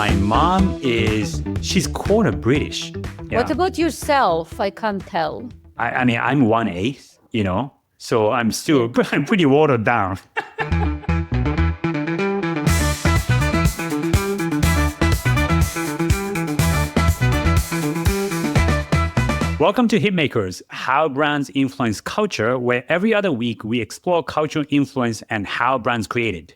My mom she's quarter British. Yeah. What about yourself? I can't tell. I mean, I'm 1/8, so I'm pretty watered down. Welcome to Hitmakers, How Brands Influence Culture, where every other week we explore cultural influence and how brands created.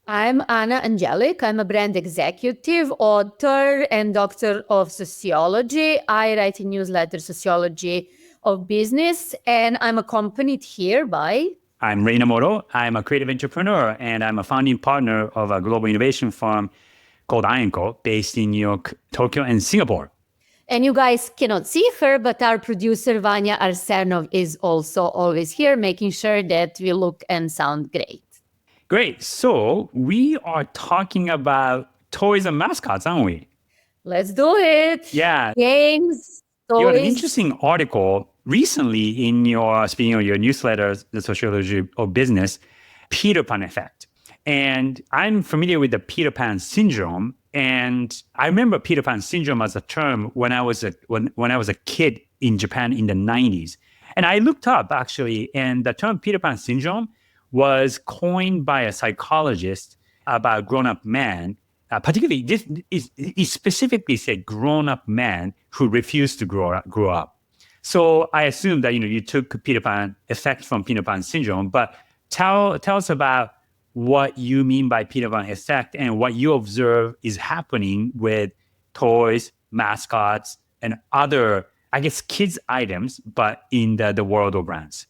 I'm Anna Angelic. I'm a brand executive, author, and doctor of sociology. I write a newsletter, Sociology of Business, and I'm accompanied here by... I'm Rei and Ana. I'm a creative entrepreneur, and I'm a founding partner of a global innovation firm called IANCO, based in New York, Tokyo, and Singapore. And you guys cannot see her, but our producer, Vanya Arsenov, is also always here, making sure that we look and sound great. Great. So we are talking about toys and mascots, aren't we? Let's do it. Yeah. Games, toys. You had an interesting article recently in your, speaking of your newsletters, The Sociology of Business, Peter Pan effect. And I'm familiar with the Peter Pan syndrome. And I remember Peter Pan syndrome as a term when I was a kid in Japan in the 90s. And I looked up actually, and the term Peter Pan syndrome was coined by a psychologist about grown-up men. Particularly, this is he specifically said grown-up man who refused to grow up. So I assume that you took Peter Pan effect from Peter Pan syndrome. But tell us about what you mean by Peter Pan effect and what you observe is happening with toys, mascots, and other, I guess, kids items, but in the world of brands.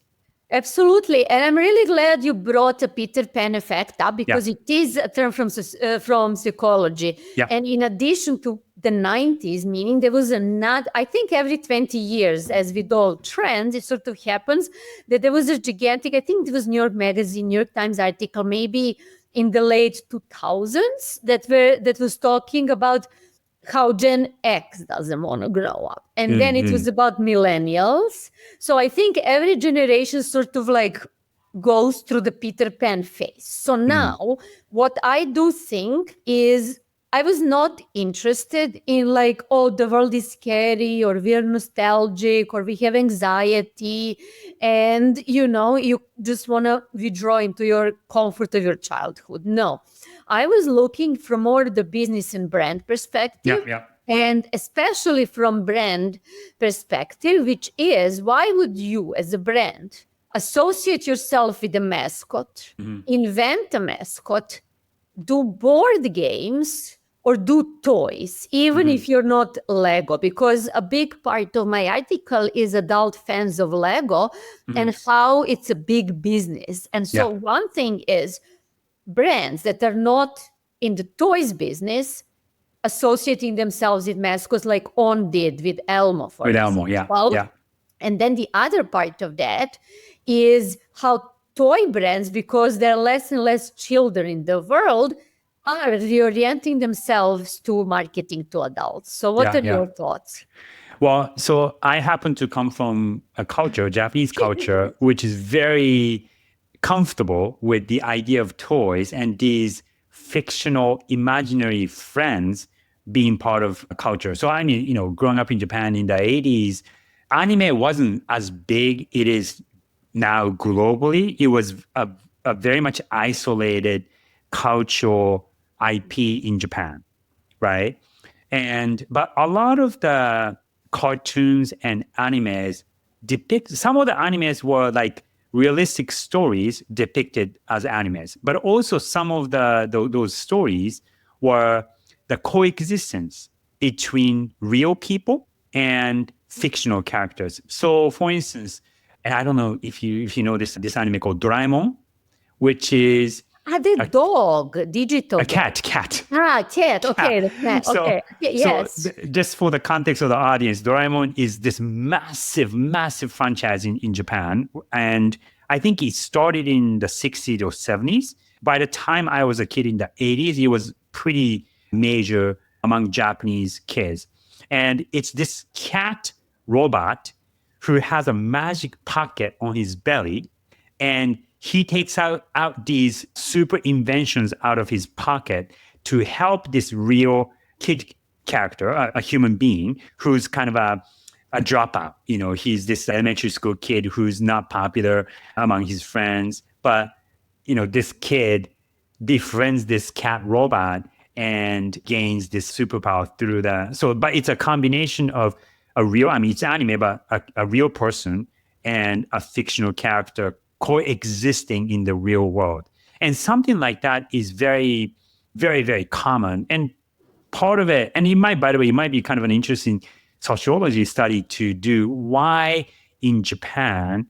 Absolutely. And I'm really glad you brought the Peter Pan effect up because it is a term from psychology. Yeah. And in addition to the 90s, meaning there was I think every 20 years, as with all trends, it sort of happens that there was a gigantic, I think it was New York Magazine, New York Times article, maybe in the late 2000s that was talking about how Gen X doesn't want to grow up. And then it was about millennials. So I think every generation sort of goes through the Peter Pan phase. So now what I do think is I was not interested in the world is scary or we're nostalgic or we have anxiety and, you just want to withdraw into your comfort of your childhood. No. I was looking from more the business and brand perspective, and especially from brand perspective, which is why would you as a brand associate yourself with a mascot, invent a mascot, do board games, or do toys, even if you're not Lego, because a big part of my article is adult fans of Lego and how it's a big business. And so one thing is brands that are not in the toys business associating themselves with mascots like On did with Elmo, for example. Yeah. And then the other part of that is how toy brands, because there are less and less children in the world, are reorienting themselves to marketing to adults. So what are your thoughts? Well, so I happen to come from a culture, Japanese culture, which is very comfortable with the idea of toys and these fictional imaginary friends being part of a culture. So I mean, growing up in Japan in the 80s, anime wasn't as big it is now globally. It was a very much isolated cultural IP in Japan, right? But a lot of the cartoons and animes some of the animes were like realistic stories depicted as animes, but also some of those stories were the coexistence between real people and fictional characters. So, for instance, and I don't know if you know this anime called Doraemon, which is the dog, digital a cat. Cat. Okay, the cat. Okay, yes. So just for the context of the audience, Doraemon is this massive, massive franchise in Japan. And I think it started in the 60s or 70s. By the time I was a kid in the 80s, it was pretty major among Japanese kids. And it's this cat robot who has a magic pocket on his belly. And he takes out these super inventions out of his pocket to help this real kid character, a human being who's kind of a dropout. He's this elementary school kid who's not popular among his friends, but this kid befriends this cat robot and gains this superpower through but it's a combination of it's anime, but a real person and a fictional character coexisting in the real world. And something like that is very, very, very common. And part of it, and by the way, it might be kind of an interesting sociology study to do why in Japan,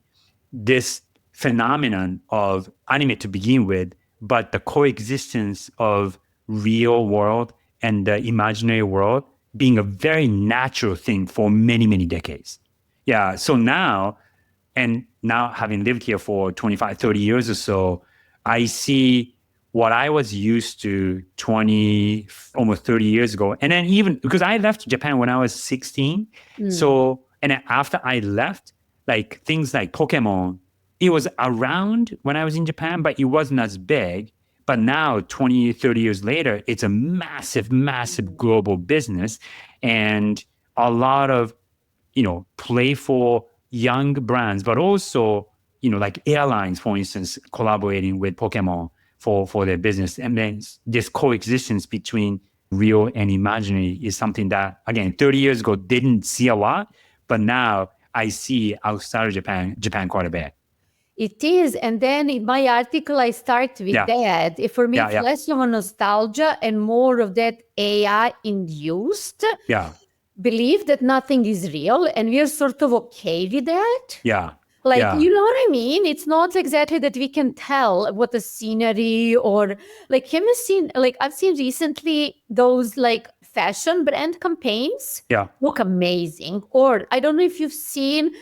this phenomenon of anime to begin with, but the coexistence of real world and the imaginary world being a very natural thing for many, many decades. Yeah. So now having lived here for 25, 30 years or so, I see what I was used to 20, almost 30 years ago. And then even because I left Japan when I was 16. So, and then after I left, like things like Pokemon, it was around when I was in Japan, but it wasn't as big. But now, 20, 30 years later, it's a massive, massive global business. And a lot of, playful young brands, but also, like airlines, for instance, collaborating with Pokemon for their business. And then this coexistence between real and imaginary is something that, again, 30 years ago, didn't see a lot. But now I see outside of Japan quite a bit. It is. And then in my article, I start with that. For me, it's less of a nostalgia and more of that AI-induced belief that nothing is real. And we're sort of okay with that. Yeah. You know what I mean? It's not exactly that we can tell what the scenery or I've seen recently those fashion brand campaigns look amazing. Or I don't know if you've seen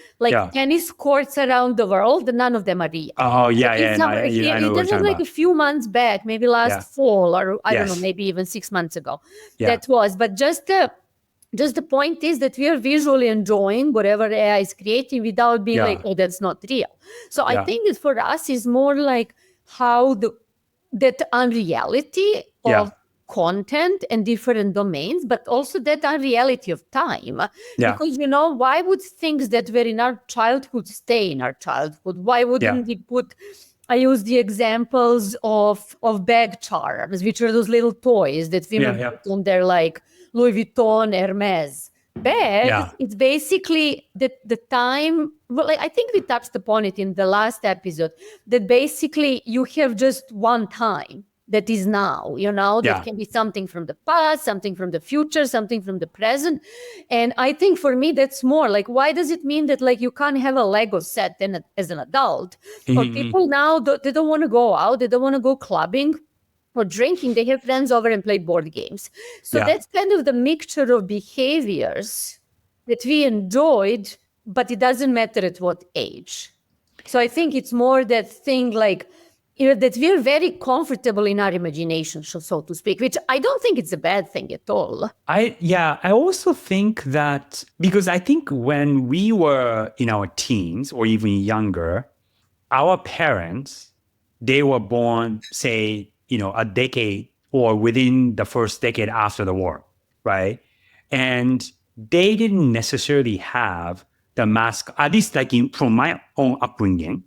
tennis courts around the world. None of them are real. Oh, yeah. I know This was a few months back, maybe last fall, or I don't know, maybe even 6 months ago. That was, but just the point is that we are visually enjoying whatever AI is creating without being oh, that's not real. So I think that for us is more like how that unreality of content and different domains, but also that unreality of time. Because, why would things that were in our childhood stay in our childhood? Why wouldn't we I use the examples of bag charms, which are those little toys that women put on their Louis Vuitton, Hermes bags. It's basically the time. Well, I think we touched upon it in the last episode, that basically you have just one time that is now, that can be something from the past, something from the future, something from the present. And I think for me, that's more why does it mean that you can't have a Lego set as an adult? Or people now, they don't want to go out, they don't want to go clubbing or drinking, they have friends over and play board games. So that's kind of the mixture of behaviors that we enjoyed, but it doesn't matter at what age. So I think it's more that thing that we're very comfortable in our imagination, so to speak, which I don't think it's a bad thing at all. I also think that, because I think when we were in our teens or even younger, our parents, they were born, say, a decade or within the first decade after the war, right? And they didn't necessarily have the mask, at least from my own upbringing.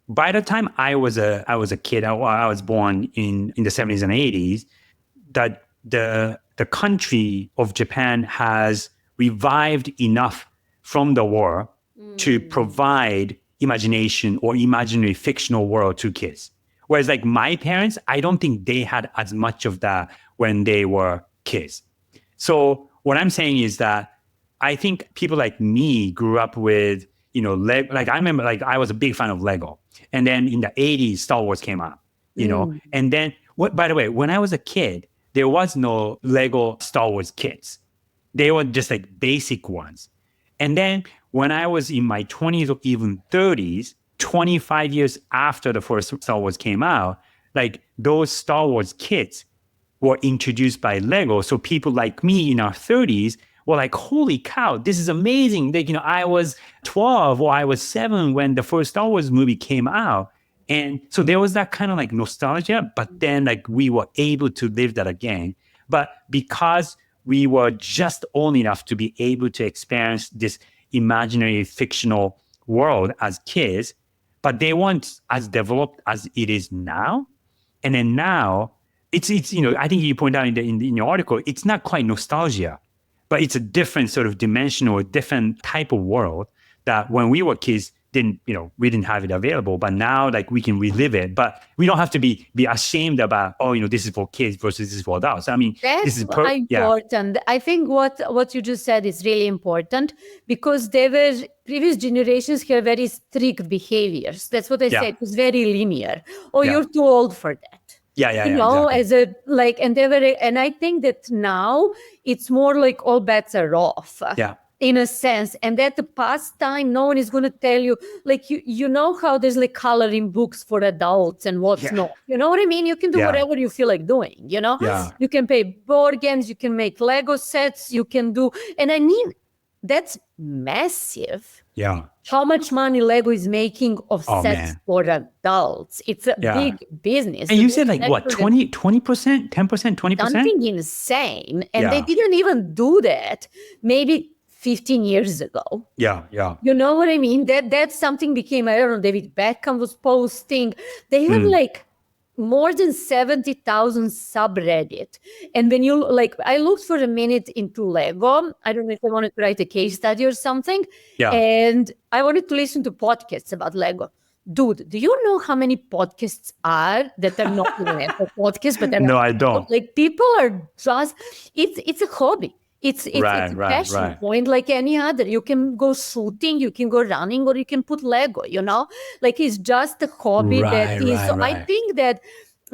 By the time I was a kid, I was born in the 70s and 80s, that the country of Japan has revived enough from the war to provide imagination or imaginary fictional world to kids. Whereas my parents, I don't think they had as much of that when they were kids. So what I'm saying is that I think people like me grew up with, I remember I was a big fan of Lego. And then in the 80s, Star Wars came out, and then by the way, when I was a kid, there was no Lego Star Wars kits. They were just basic ones. And then when I was in my 20s or even 30s, 25 years after the first Star Wars came out, those Star Wars kits were introduced by Lego. So people like me in our 30s were like, holy cow, this is amazing. I was 12 or I was 7 when the first Star Wars movie came out. And so there was that kind of nostalgia, but then we were able to live that again. But because we were just old enough to be able to experience this imaginary fictional world as kids, but they weren't as developed as it is now. And then now it's I think you point out in your article, it's not quite nostalgia, but it's a different sort of dimension or a different type of world that when we were kids we didn't have it available, but now like we can relive it, but we don't have to be ashamed about, this is for kids versus this is for adults. I mean, this That's is important. I think what you just said is really important because there were previous generations had very strict behaviors. That's what I said. It was very linear. Oh, you're too old for that. Exactly. As a and they were, and I think that now it's more like all bets are off. In a sense, and that the pastime, no one is going to tell you, like you know how there's like coloring books for adults and what's not. You know what I mean? You can do whatever you feel like doing. You can play board games, you can make Lego sets, you can do, and I mean that's massive. How much money Lego is making of sets for adults? It's a big business. And you said like what, 20%, 10%, 20%? Something insane. And they didn't even do that maybe 15 years ago. You know what I mean? That's something became, I don't know, David Beckham was posting. They have like more than 70,000 subreddit. And when you I looked for a minute into Lego. I don't know if I wanted to write a case study or something. And I wanted to listen to podcasts about Lego. Dude, do you know how many podcasts are that are not even Lego podcasts, but no, I don't. Like people are just, it's a hobby. It's a passion point like any other. You can go shooting, you can go running, or you can put Lego, Like it's just a hobby I think that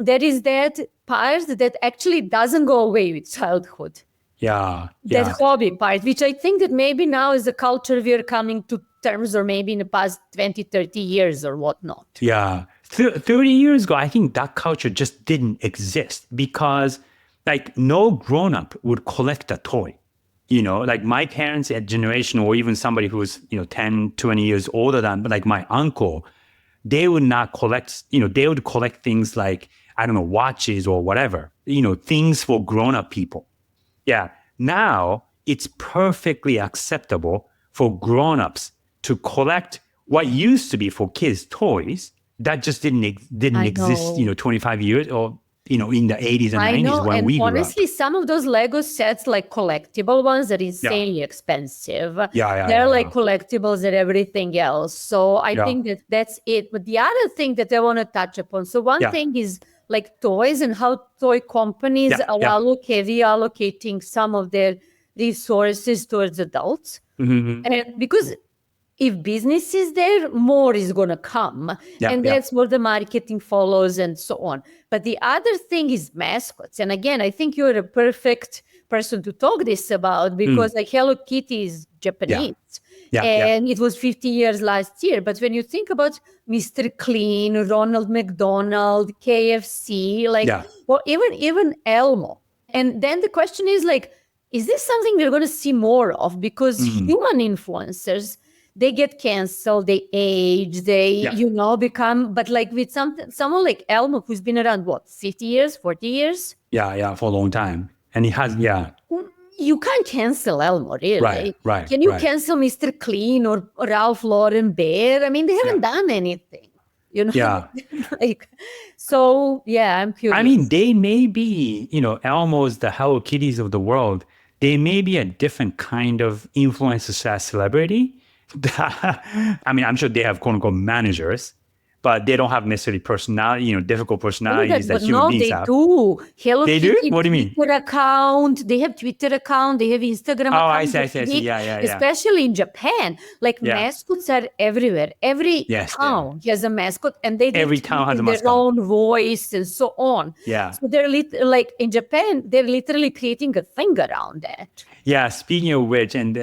there is that part that actually doesn't go away with childhood. That hobby part, which I think that maybe now as a culture we are coming to terms, or maybe in the past 20, 30 years or whatnot. 30 years ago, I think that culture just didn't exist because like no grown-up would collect a toy. Like my parents' generation, or even somebody who's 10, 20 years older than, like my uncle, they would not collect, they would collect things like, I don't know, watches or whatever, things for grown-up people. Now it's perfectly acceptable for grown-ups to collect what used to be for kids toys that just didn't exist 25 years or in the 80s and 90s when we grew up. Honestly, some of those Lego sets, like collectible ones, are insanely expensive. They're like collectibles and everything else. So I think that's it. But the other thing that I want to touch upon, so one thing is like toys and how toy companies are reallocating some of their resources towards adults. And because if business is there, more is going to come. And that's where the marketing follows and so on. But the other thing is mascots. And again, I think you're a perfect person to talk this about because like Hello Kitty is Japanese. And it was 50 years last year. But when you think about Mr. Clean, Ronald McDonald, KFC, or even Elmo. And then the question is like, is this something we're going to see more of? Because human influencers, they get canceled, they age, they, become, but like with someone like Elmo, who's been around, 50 years, 40 years? For a long time. And he has, You can't cancel Elmo, really. Right. Can you cancel Mr. Clean or Ralph Lauren Bear? I mean, they haven't done anything, So, I'm curious. I mean, they may be, Elmo's the Hello Kitties of the world. They may be a different kind of influencer / celebrity. I mean, I'm sure they have quote unquote managers, but they don't have necessarily personality, difficult personalities that human beings have. Do. Hello they Kitty do? What do you mean? Twitter account. They have Twitter account. They have Instagram account. I see. Yeah. Especially in Japan. Like mascots are everywhere. Every town has a mascot and every town has a mascot. Their own voice and so on. So they're like in Japan, they're literally creating a thing around that. Speaking of which, and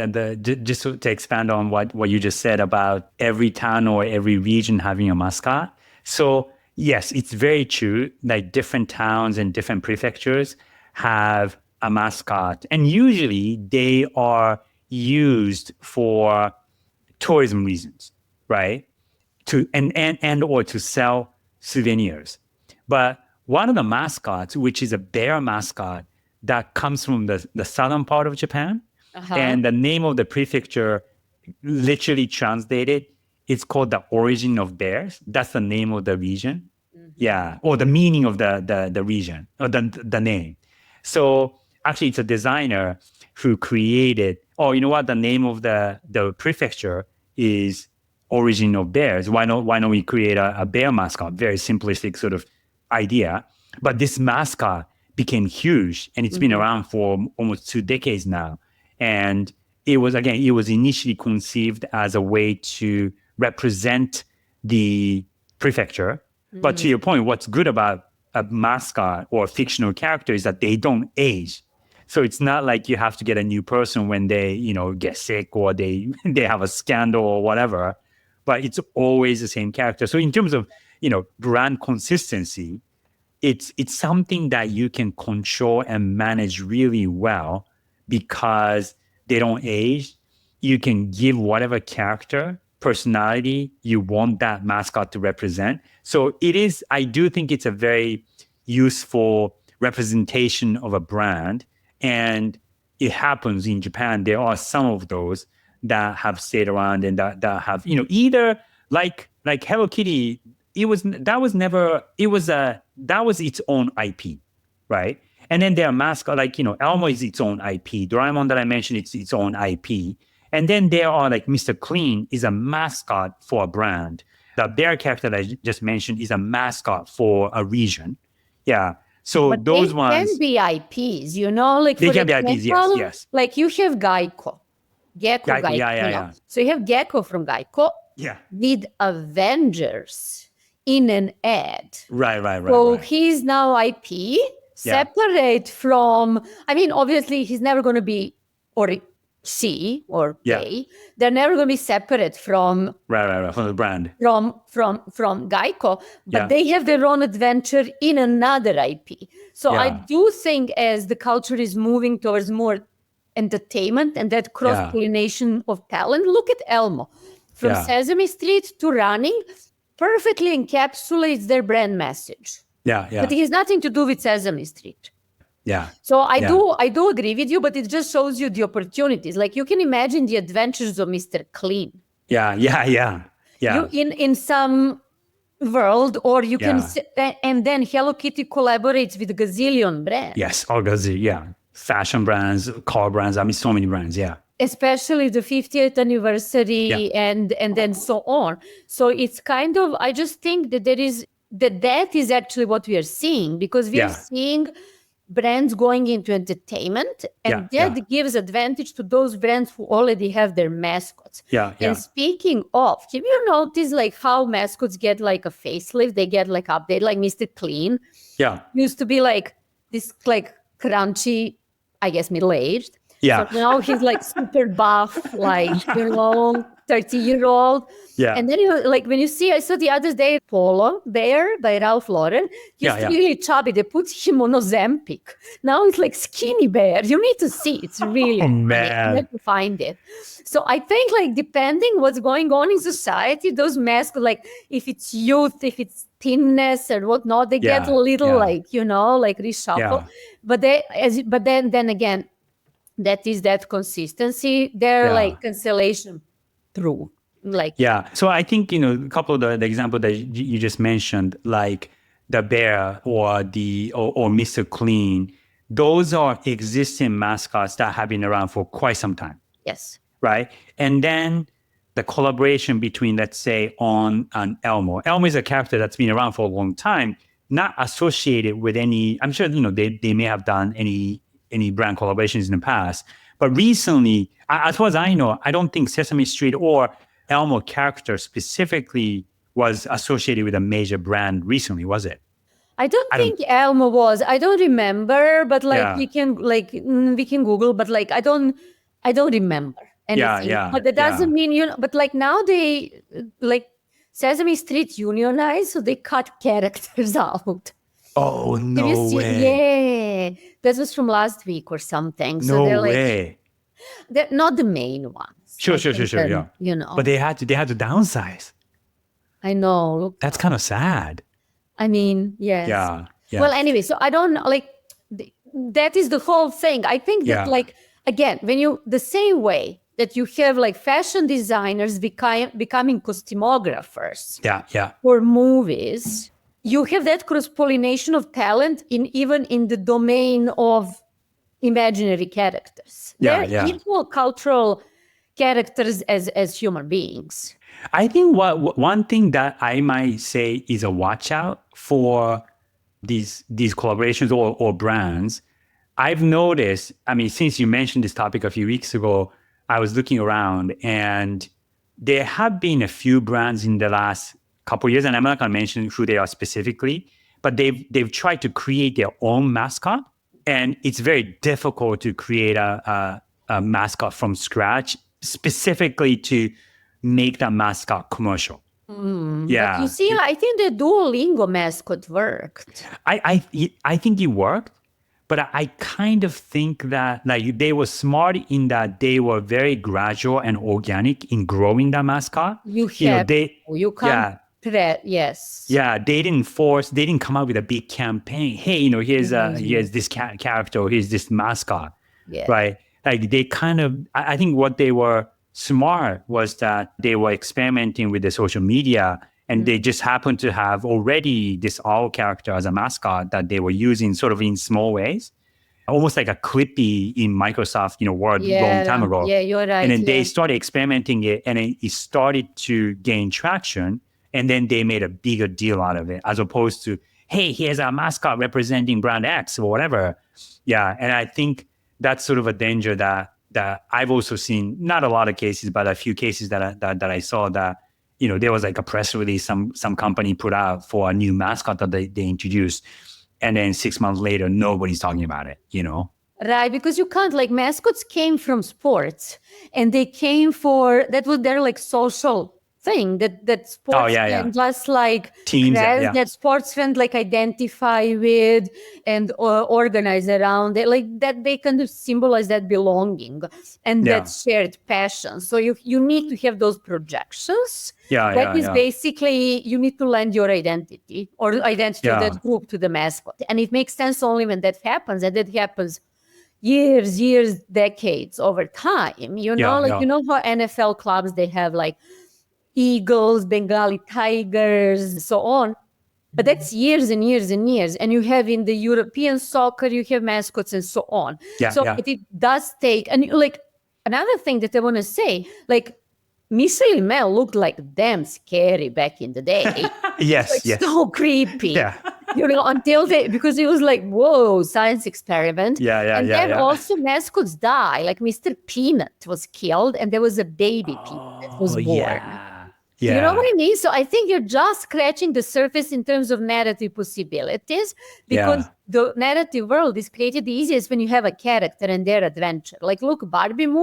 just to expand on what you just said about every town or every region having a mascot. So yes, it's very true. Like different towns and different prefectures have a mascot, and usually they are used for tourism reasons, right? And or to sell souvenirs. But one of the mascots, which is a bear mascot, that comes from the southern part of Japan. Uh-huh. And the name of the prefecture, literally translated, it's called the origin of bears. That's the name of the region. Yeah, or the meaning of the region or the name. So actually, it's a designer who created. Oh, you know what? The name of the prefecture is origin of bears. Why not we create a bear mascot? Very simplistic sort of idea. But this mascot became huge, and it's been around for almost 2 decades now. And it was initially conceived as a way to represent the prefecture. But to your point, what's good about a mascot or a fictional character is that they don't age. So it's not like you have to get a new person when they, get sick or they have a scandal or whatever, but it's always the same character. So in terms of, brand consistency, it's something that you can control and manage really well because they don't age. You can give whatever character, personality you want that mascot to represent. So I do think it's a very useful representation of a brand. And it happens in Japan. There are some of those that have stayed around and that have, either like Hello Kitty, that was its own IP, right? And then their mascot, Elmo is its own IP. Doraemon that I mentioned, it's its own IP. And then there are Mr. Clean is a mascot for a brand. The bear character that I just mentioned is a mascot for a region. Yeah. So but those they ones can be IPs, they can be IPs, yes. Like you have Geico. Gecko. Yeah. So you have Gecko from Geico. Yeah. With Avengers in an ad. Right. So he's now IP, separate from, obviously he's never going to be, or she or they, they're never going to be separate from right from the brand from Geico, but they have their own adventure in another IP. So I do think as the culture is moving towards more entertainment and that cross-pollination of talent, look at Elmo. From Sesame Street to running, perfectly encapsulates their brand message. Yeah. But it has nothing to do with Sesame Street. Yeah. So I do agree with you, but it just shows you the opportunities. Like you can imagine the adventures of Mr. Clean. Yeah. You in some world, or you can, and then Hello Kitty collaborates with a gazillion brands. Yes, all gazillion, fashion brands, car brands. So many brands. Yeah. Especially the 50th anniversary and then so on. So it's kind of, I just think that that is actually what we are seeing, because we are seeing brands going into entertainment, and that gives advantage to those brands who already have their mascots. And speaking of, have you noticed how mascots get a facelift? They get update, like Mr. Clean. Used to be this crunchy, I guess middle-aged. So now he's super buff, 30-year-old. And then when you see, I saw the other day Polo Bear by Ralph Lauren. He's really chubby. They put him on Ozempic. Now it's skinny bear. You need to see. It's really man. You have to find it. So I think depending what's going on in society, those masks, if it's youth, if it's thinness or whatnot, they get a little reshuffle. But then again, that is that consistency. They're cancellation through. So I think, a couple of the example that you just mentioned, like the bear or Mr. Clean, those are existing mascots that have been around for quite some time. Yes. Right. And then the collaboration between, let's say, On and Elmo. Elmo is a character that's been around for a long time, not associated with any, I'm sure, they may have done any brand collaborations in the past. But recently, as far as I know, I don't think Sesame Street or Elmo character specifically was associated with a major brand recently, was it? I don't think Elmo was. I don't remember, but we can Google, but I don't remember anything. But that doesn't mean but now they Sesame Street unionized, so they cut characters out. Oh, no way. Yeah. That was from last week or something. So no way. They're not the main ones. Sure. Yeah. But they had to downsize. I know. That's kind of sad. Yes. Yeah. Well, anyway, so I don't that is the whole thing. I think that Yeah. like, again, the same way that you have like fashion designers becoming costumographers Yeah. for movies, you have that cross-pollination of talent even in the domain of imaginary characters. They're Yeah. equal cultural characters as human beings. I think one thing that I might say is a watch out for these collaborations or brands. I've noticed, I mean, since you mentioned this topic a few weeks ago, I was looking around and there have been a few brands in the last couple of years, and I'm not going to mention who they are specifically, but they've tried to create their own mascot, and it's very difficult to create a mascot from scratch, specifically to make that mascot commercial. But you see, I think the Duolingo mascot worked. I think it worked, but I kind of think that like they were smart in that they were very gradual and organic in growing that mascot. You can't yes. Yeah, they didn't come up with a big campaign. Hey, here's this character, here's this mascot. Yeah. Right? Like they kind of, I think what they were smart was that they were experimenting with the social media, and they just happened to have already this owl character as a mascot that they were using sort of in small ways, almost like a Clippy in Microsoft, Word long time ago. Yeah, you're right. And then they started experimenting it, and it started to gain traction. And then they made a bigger deal out of it, as opposed to, hey, here's our mascot representing brand X or whatever. Yeah, and I think that's sort of a danger that I've also seen, not a lot of cases, but a few cases that I saw that, there was like a press release some company put out for a new mascot that they introduced. And then 6 months later, nobody's talking about it, Right, because you can't, like, mascots came from sports, and they came that was their like social thing that sports fans just like teams that sports fans like identify with and organize around it, like that they kind of symbolize that belonging and that shared passion. So you need to have those projections. That is basically, you need to lend your identity or identity of that group to the mascot, and it makes sense only when that happens, and that happens years, decades over time. You know how NFL clubs, they have like eagles, Bengali tigers, so on. But that's years and years and years. And you have in the European soccer, you have mascots and so on. It does take, and like another thing that I want to say, like Michelin Man looked like damn scary back in the day. Yes. So creepy. Because it was like, whoa, science experiment. And then also mascots die. Like Mr. Peanut was killed, and there was a baby peanut that was born. You know what I mean? So I think you're just scratching the surface in terms of narrative possibilities, because the narrative world is created the easiest when you have a character and their adventure. Like, look, Barbie and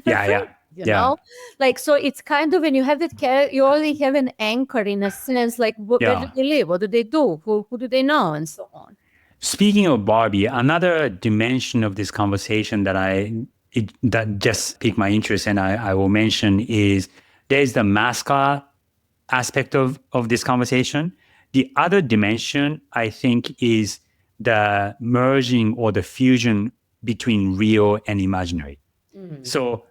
her friend. You know, like, so it's kind of, when you have that character, you already have an anchor in a sense, like where do they live? What do they do? Who do they know? And so on. Speaking of Barbie, another dimension of this conversation that just piqued my interest, and I will mention, is there's the mascot aspect of this conversation. The other dimension, I think, is the merging or the fusion between real and imaginary. So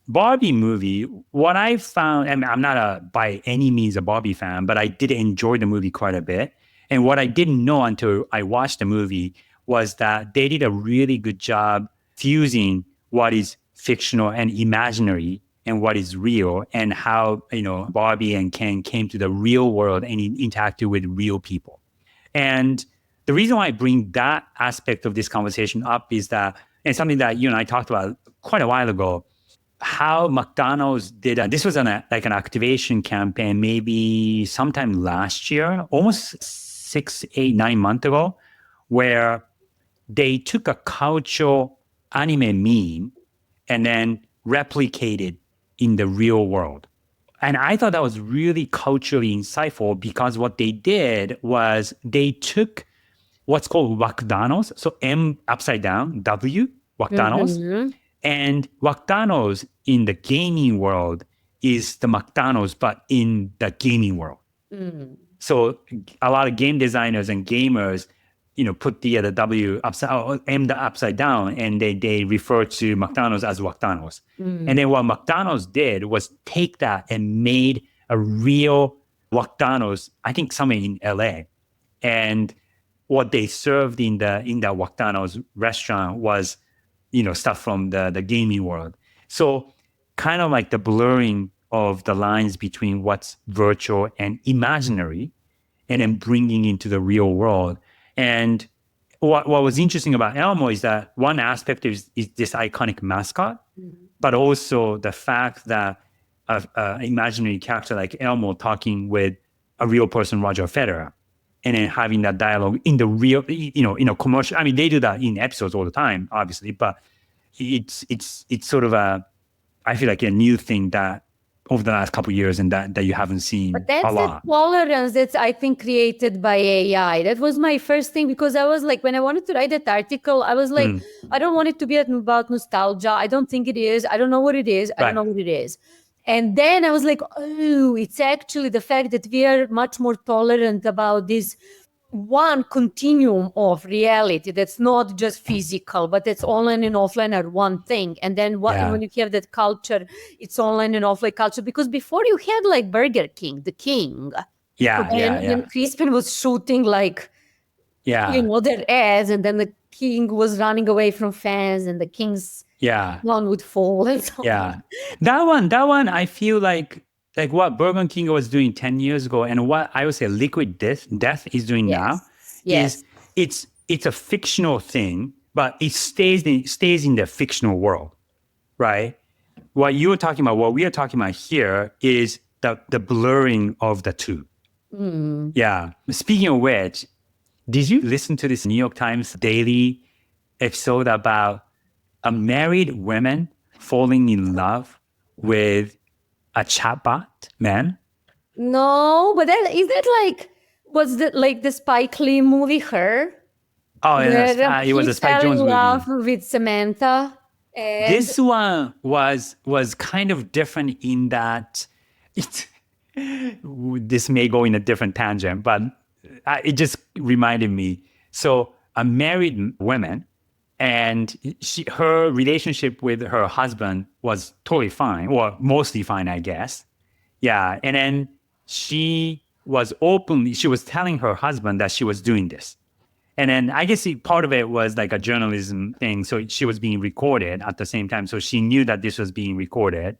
Barbie movie, what I found, and I'm not by any means a Barbie fan, but I did enjoy the movie quite a bit. And what I didn't know until I watched the movie was that they did a really good job fusing what is fictional and imaginary and what is real, and how, Barbie and Ken came to the real world and interacted with real people. And the reason why I bring that aspect of this conversation up is that, and something that you and I talked about quite a while ago, how McDonald's did this was an activation campaign, maybe sometime last year, almost 6, 8, 9 months ago, where they took a cultural anime meme and then replicated in the real world. And I thought that was really culturally insightful, because what they did was they took what's called McDonald's, so M upside down, W, McDonald's. And McDonald's in the gaming world is the McDonald's, but in the gaming world. So a lot of game designers and gamers, put the W upside or M the upside down, and they refer to McDonald's as Wactanos. And then what McDonald's did was take that and made a real Wactanos, I think somewhere in LA. And what they served in the Wactanos restaurant was, stuff from the gaming world. So kind of like the blurring of the lines between what's virtual and imaginary, and then bringing into the real world. And what was interesting about Elmo is that one aspect is this iconic mascot, but also the fact that an imaginary character like Elmo talking with a real person, Roger Federer, and then having that dialogue in the real, in a commercial. I mean, they do that in episodes all the time, obviously, but it's sort of I feel like a new thing that over the last couple of years, and that you haven't seen But that's a lot. the tolerance that's, I think, created by AI. That was my first thing, because I was like, when I wanted to write that article, I was like, I don't want it to be about nostalgia. I don't think it is. I don't know what it is. I don't know what it is. And then I was like, oh, it's actually the fact that we are much more tolerant about this one continuum of reality that's not just physical, but it's online and offline are one thing. And then when you have that culture, it's online and offline culture. Because before you had like Burger King, the king. And Crispin was shooting like, their ads, and then the king was running away from fans, and the king's one would fall and so on. That one, I feel like what Burger King was doing 10 years ago, and what I would say Liquid Death is doing now, is it's a fictional thing, but it stays in the fictional world, right? What you were talking about, what we are talking about here, is the blurring of the two. Yeah. Speaking of which, did you listen to this New York Times daily episode about a married woman falling in love with a chatbot man? No, but was that like the Spike Lee movie, Her? Oh, yeah, it was a Spike Jonze movie. Love with Samantha. And this one was kind of different in that this may go in a different tangent, but it just reminded me. So a married woman, and her relationship with her husband was totally fine, or mostly fine, I guess. Yeah. And then she was telling her husband that she was doing this. And then I guess part of it was like a journalism thing. So she was being recorded at the same time. So she knew that this was being recorded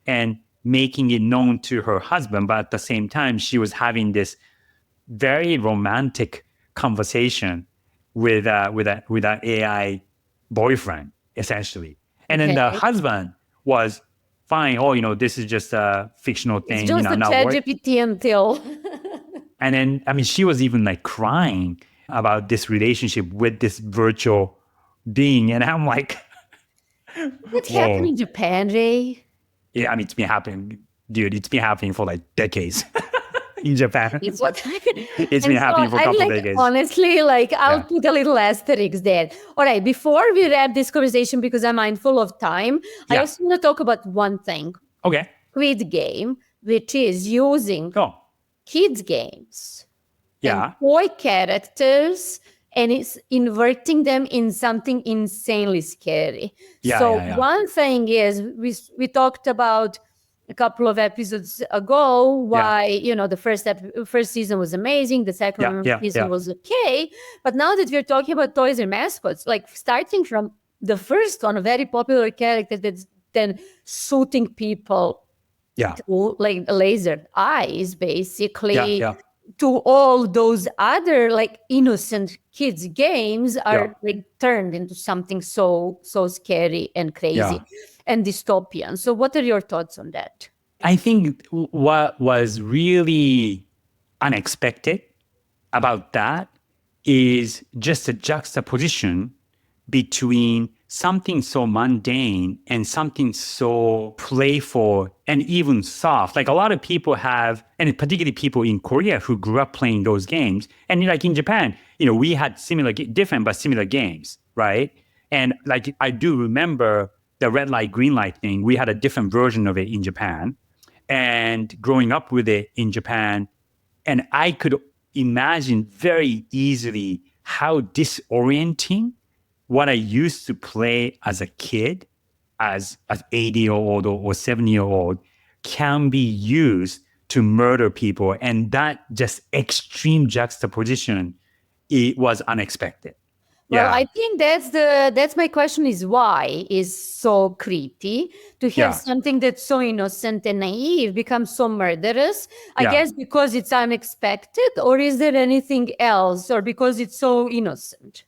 and making it known to her husband. But at the same time, she was having this very romantic conversation with an AI boyfriend, essentially. And then the husband was fine. Oh, this is just a fictional thing. It's just a ChatGPT until. And then, I mean, she was even like crying about this relationship with this virtual being. And I'm like, what happened in Japan, Rei? Yeah, I mean, it's been happening, dude. It's been happening for like decades. In Japan. It's what happened. It's been happening for a couple of decades. Honestly, I'll put a little asterisk there. All right, before we wrap this conversation, because I'm mindful of time, I also want to talk about one thing. Okay. Squid Game, which is using kids' games and toy characters, and it's inverting them in something insanely scary. One thing is, we talked about a couple of episodes ago why the first season was amazing, the second season was okay, but now that we're talking about toys and mascots, like starting from the first one, a very popular character that's then shooting people to like laser eyes, basically, to all those other like innocent kids games are like turned into something so scary and crazy and dystopian. So what are your thoughts on that? I think what was really unexpected about that is just a juxtaposition between something so mundane and something so playful and even soft. Like a lot of people have, and particularly people in Korea who grew up playing those games. And like in Japan, we had different but similar games, right? And like I do remember the red light, green light thing. We had a different version of it in Japan. And growing up with it in Japan, and I could imagine very easily how disorienting what I used to play as a kid, as an 80-year-old or 70-year-old, can be used to murder people. And that just extreme juxtaposition, it was unexpected. Well, Yeah. I think that's my question is why is so creepy to have Yeah. something that's so innocent and naive become so murderous. I Yeah. guess because it's unexpected, or is there anything else, or because it's so innocent?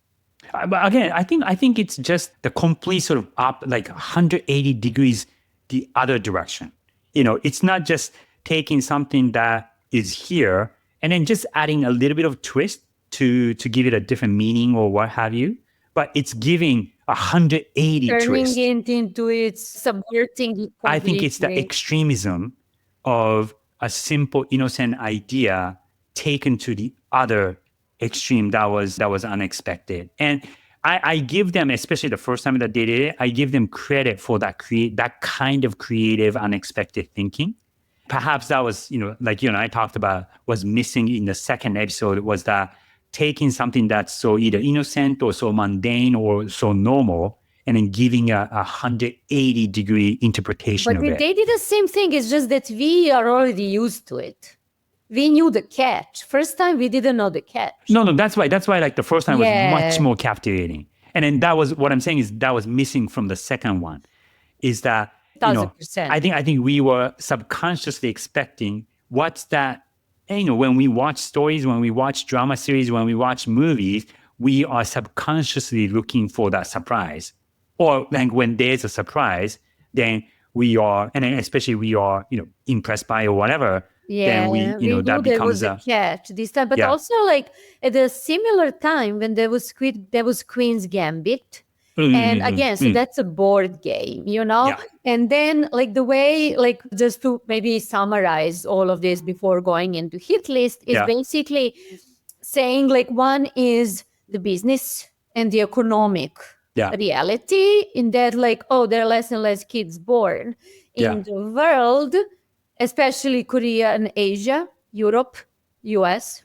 But again, I think it's just the complete sort of up, like 180 degrees the other direction. It's not just taking something that is here and then just adding a little bit of twist to give it a different meaning or what have you. But it's giving 180 Turning twist. it into it's subverting it I think it's the completely. extremism of a simple, innocent idea taken to the other extreme that was unexpected. And I give them, especially the first time that they did it, I give them credit for that kind of creative, unexpected thinking. Perhaps that was, like you and I talked about, was missing in the second episode, was that taking something that's so either innocent or so mundane or so normal and then giving a 180-degree interpretation But of it. they did the same thing. It's just that we are already used to it. We knew the catch. First time we didn't know the catch. No, that's why like the first time was Yeah. much more captivating. And then that was what I'm saying is that was missing from the second one, is that 1000%. I think we were subconsciously expecting what's that. And, when we watch stories, when we watch drama series, when we watch movies, we are subconsciously looking for that surprise. Or like when there's a surprise, then we are, and then especially we are, impressed by or whatever. Yeah, then we knew that there becomes was a catch this time. But Yeah. also like at a similar time when there was Queen's Gambit. And again, so that's a board game, Yeah. And then like the way, like just to maybe summarize all of this before going into hit list is Yeah. basically saying like one is the business and the economic Yeah. reality in that like, oh, there are less and less kids born Yeah. in the world, especially Korea and Asia, Europe, US.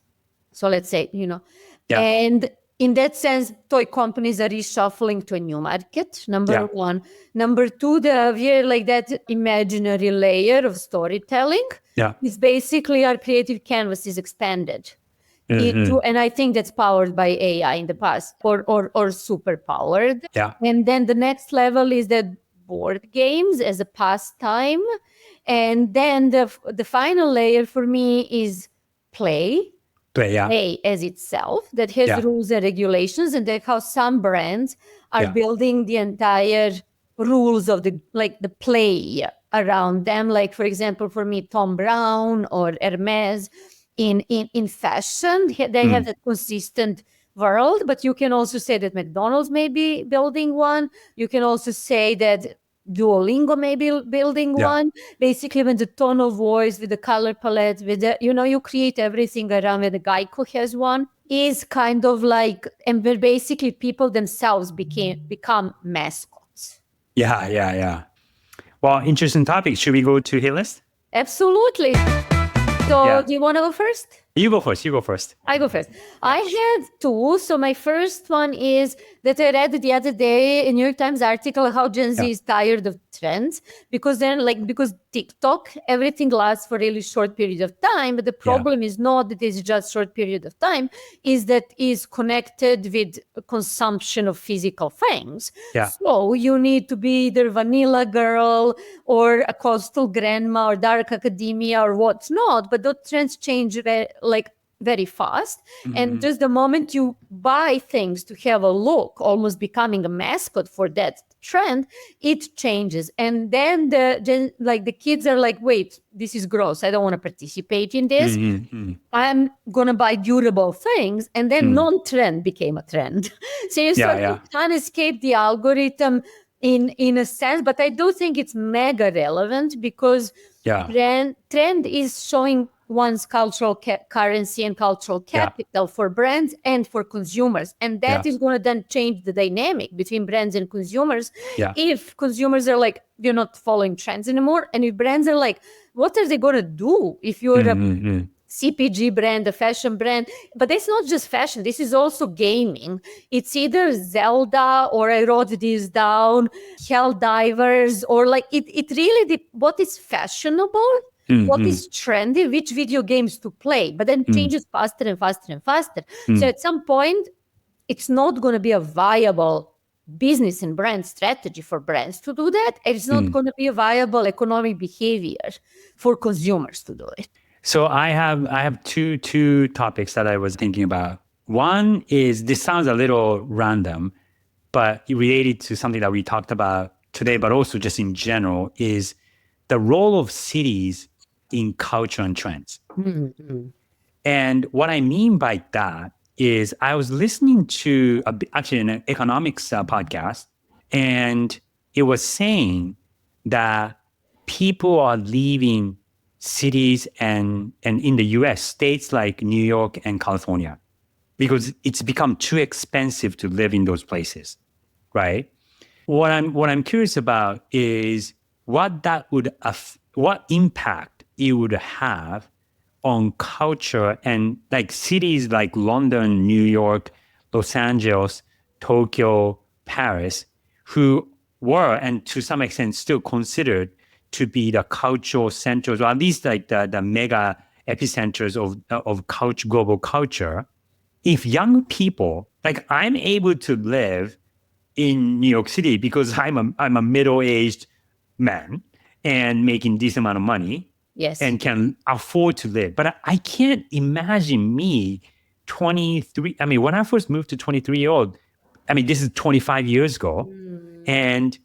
So let's say, Yeah. and in that sense, toy companies are reshuffling to a new market, number Yeah. one. Number two, we're like that imaginary layer of storytelling Yeah. is basically our creative canvas is expanded. And I think that's powered by AI in the past or super powered. Yeah. And then the next level is that board games as a pastime. And then the final layer for me is play. Yeah. Play as itself that has Yeah. rules and regulations, and that how some brands are Yeah. building the entire rules of the play around them. Like for example, for me, Tom Brown or Hermes in fashion, they have that consistent world. But you can also say that McDonald's may be building one. You can also say that Duolingo may be building Yeah. one. Basically, when the tone of voice, with the color palette, with the, you create everything around. When the Geico has one, is kind of like, and where basically people themselves become mascots. Yeah. Well, interesting topic. Should we go to hit list? Absolutely. So, Yeah. do you want to go first? You go first. I go first. I had two. So my first one is that I read the other day in New York Times article how Gen Z is tired of trends because because TikTok, everything lasts for a really short period of time. But the problem is not that it's just short period of time, is that is connected with consumption of physical things. Yeah. So you need to be either vanilla girl or a coastal grandma or dark academia or what's not. But those trends change very fast. And just the moment you buy things to have a look, almost becoming a mascot for that trend, it changes. And then the kids are like, wait, this is gross. I don't want to participate in this. I'm going to buy durable things. And then non-trend became a trend. So you sort of can't escape the algorithm in a sense, but I do think it's mega relevant because trend is showing one's cultural currency and cultural capital for brands and for consumers. And that is going to then change the dynamic between brands and consumers. If consumers are like, you're not following trends anymore. And if brands are like, what are they going to do if you're a CPG brand, a fashion brand. But it's not just fashion. This is also gaming. It's either Zelda, or I wrote this down, Hell Divers, or like it really, what is fashionable, what is trendy, which video games to play, but then changes faster and faster and faster. So at some point, it's not going to be a viable business and brand strategy for brands to do that. And it's not going to be a viable economic behavior for consumers to do it. So I have two topics that I was thinking about. One is, this sounds a little random, but related to something that we talked about today, but also just in general, is the role of cities in culture and trends. And what I mean by that is, I was listening to actually an economics podcast, and it was saying that people are leaving cities and in the US, states like New York and California, because it's become too expensive to live in those places, right? What I'm curious about is what impact it would have on culture, and like cities like London, New York, Los Angeles, Tokyo, Paris, who were, and to some extent still considered, to be the cultural centers, or at least like the mega epicenters of global culture. If young people, like I'm able to live in New York City because I'm a middle-aged man and making decent amount of money, yes, and can afford to live. But I can't imagine me 23. I mean, when I first moved to 23-year-old, I mean, this is 25 years ago. And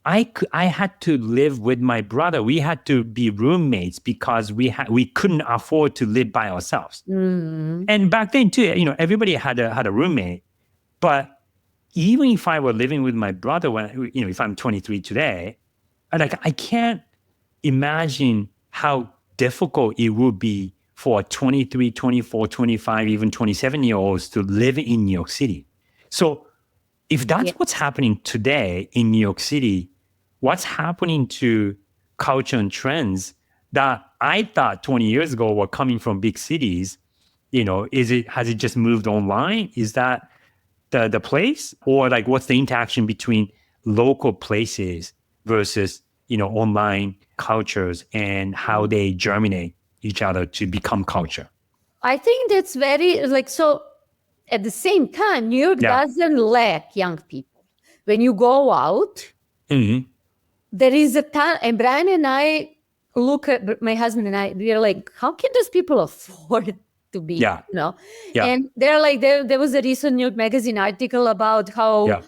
I had to live with my brother. We had to be roommates because we couldn't afford to live by ourselves. And back then too, everybody had a roommate. But even if I were living with my brother, if I'm 23 today, I can't imagine how difficult it would be for 23, 24, 25, even 27-year-olds to live in New York City. So if that's what's happening today in New York City, what's happening to culture and trends that I thought 20 years ago were coming from big cities? Has it just moved online? Is that the place? Or like, what's the interaction between local places versus online cultures, and how they germinate each other to become culture? I think that's very so. At the same time, New York doesn't lack young people. When you go out, there is a ton. And Brian and I look at, my husband and I, we're like, how can those people afford to be? And they're like, there was a recent New York Magazine article about how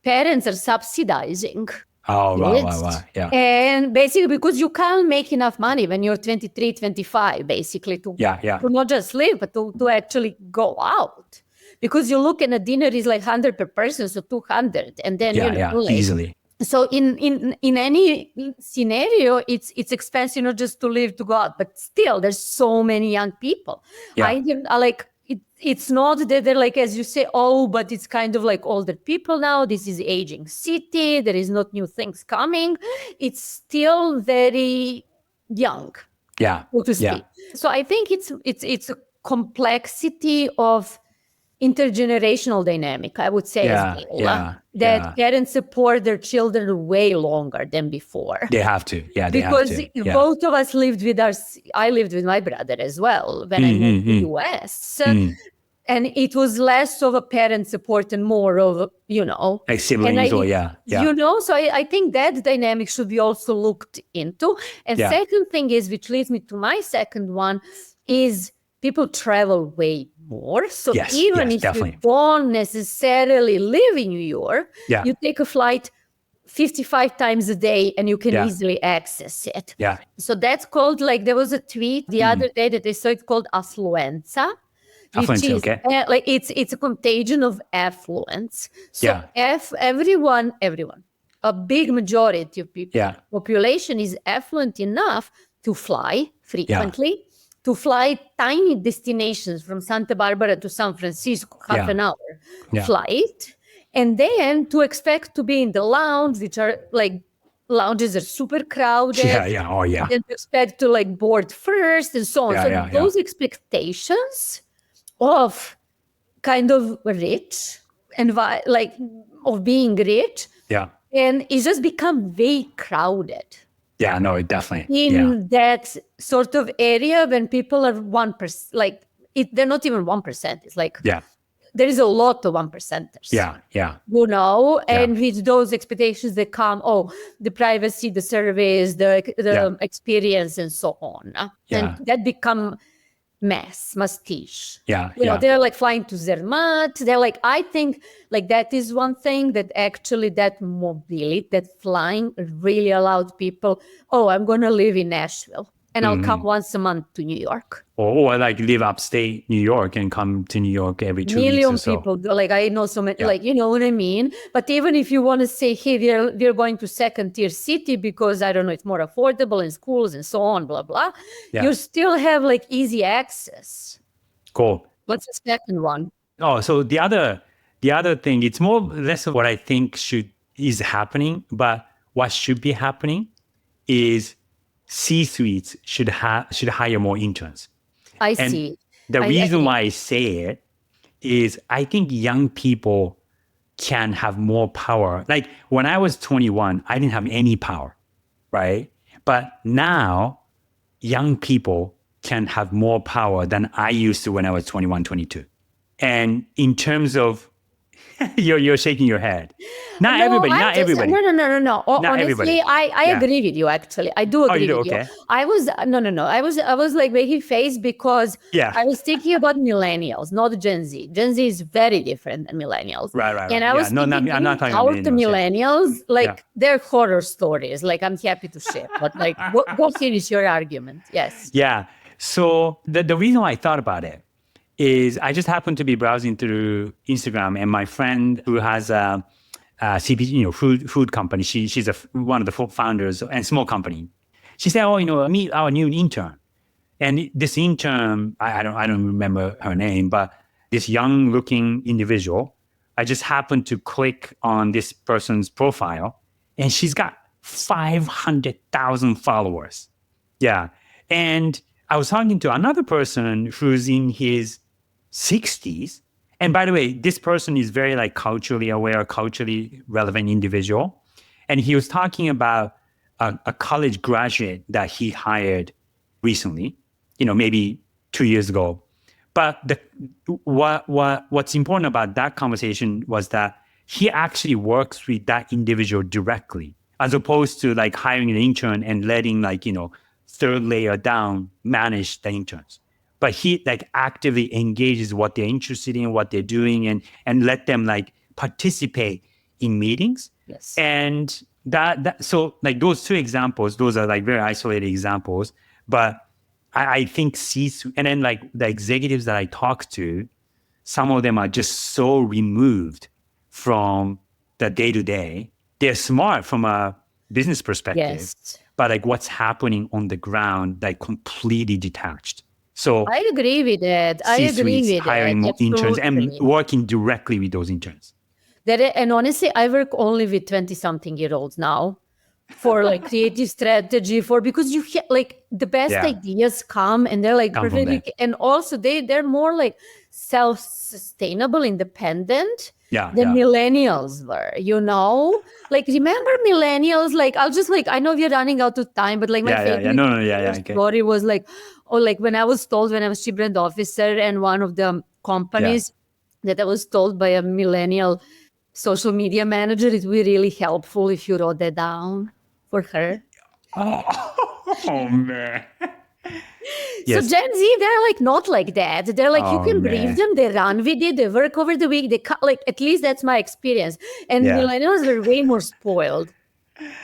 parents are subsidizing. Oh, wow. Yeah. And basically, because you can't make enough money when you're 23, 25, basically, to not just live, but to actually go out. Because you look, and a dinner is like 100 per person, so 200. And then, easily. So in any scenario, it's expensive not just to live, to go out, but still, there's so many young people. It's not that they're like, as you say, but it's kind of like older people now. This is aging city. There is not new things coming. It's still very young, so to speak. So I think it's a complexity of intergenerational dynamic, I would say, as well, that parents support their children way longer than before. They have to, because both of us lived with I lived with my brother as well when I moved to the US. And it was less of a parent support and more of, like siblings, so I think that dynamic should be also looked into. And second thing is, which leads me to my second one, is people travel way more. So even if you don't necessarily live in New York, you take a flight 55 times a day and you can easily access it. So that's called, like, there was a tweet the other day that they saw it called affluenza. Which is it's a contagion of affluence. So everyone, a big majority of people, population is affluent enough to fly frequently, to fly tiny destinations from Santa Barbara to San Francisco, half an hour flight, and then to expect to be in the lounge, which are like lounges are super crowded. Yeah. Oh, yeah. And you expect to like board first and so on. Yeah, So yeah, those expectations of kind of rich and like of being rich, Yeah. and it's just become very crowded Yeah, no, it definitely. Yeah. in that sort of area when people are 1%, like they're not even 1%. It's like Yeah. there is a lot of 1%ers. Yeah. Yeah. You know, Yeah. and with those expectations that come, the privacy, the service, the experience, and so on. Yeah. And that become mastiche. Yeah. You know, Yeah. they're like flying to Zermatt. They're like, I think like that is one thing that actually that mobility, that flying really allowed people, I'm going to live in Nashville and I'll come once a month to New York. Or like live upstate New York and come to New York every 2 weeks or so. People go, like I know so many, like, you know what I mean? But even if you want to say, hey, we're going to second tier city because I don't know, it's more affordable in schools and so on, blah, blah. Yeah. You still have like easy access. Cool. What's the second one? Oh, so the other thing, it's more or less of what I think is happening, but what should be happening is C-suites should hire more interns. I see. The reason why I say it is I think young people can have more power. Like when I was 21, I didn't have any power, right? But now young people can have more power than I used to when I was 21, 22. And in terms of, you're shaking your head. Not everybody. No. Not Honestly, everybody. I agree with you. Actually, I do agree with you. I was I was like making face because I was thinking about millennials, not Gen Z. Gen Z is very different than millennials. Right. And I was thinking, I'm not talking about the millennials, like they're horror stories. Like I'm happy to share, but like, go finish your argument. Yes. Yeah. So the reason why I thought about it is I just happened to be browsing through Instagram, and my friend who has a CPG, food company, she's one of the founders and small company. She said, meet our new intern. And this intern, I don't remember her name, but this young looking individual, I just happened to click on this person's profile, and she's got 500,000 followers. Yeah. And I was talking to another person who's in his 60s. And by the way, this person is very like culturally aware, culturally relevant individual. And he was talking about a college graduate that he hired recently, maybe 2 years ago. But what's important about that conversation was that he actually works with that individual directly, as opposed to like hiring an intern and letting third layer down manage the interns. But he like actively engages what they're interested in, what they're doing, and let them like participate in meetings. Yes. And so like those two examples, those are like very isolated examples. But I think and then like the executives that I talk to, some of them are just so removed from the day-to-day. They're smart from a business perspective. Yes. But like what's happening on the ground, like completely detached. So I agree with that. I agree with hiring more interns and working directly with those interns. And honestly, I work only with 20-something-year-olds now for like creative strategy, because you like the best ideas come and they're like perfect, and also they're more like self-sustainable, independent. than millennials were, like remember millennials, like I'll just like, I know we're running out of time, but like my favorite story was like, like when I was told when I was chief brand officer and one of the companies that I was told by a millennial social media manager, it would be really helpful if you wrote that down for her. Oh man. So Gen Z, they're like not like that. They're like, you can brief them, they run with it, they work over the week, they like, at least that's my experience. And millennials were way more spoiled.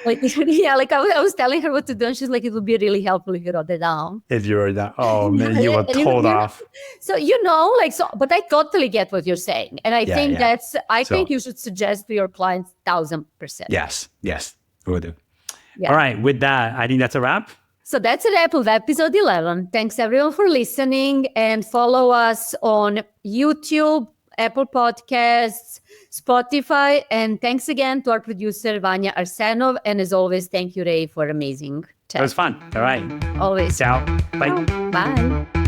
Like, like I was telling her what to do, and she's like, it would be really helpful if you wrote it down. If you wrote that, oh man, you were told off. So, but I totally get what you're saying. And I think I think you should suggest to your clients 1,000%. Yes, will do. Yeah. All right, with that, I think that's a wrap. So that's a wrap of episode 11. Thanks everyone for listening, and follow us on YouTube, Apple Podcasts, Spotify. And thanks again to our producer, Vanya Arsenov. And as always, thank you, Ray, for amazing chat. It was fun. All right. Always. Ciao. Bye. Bye.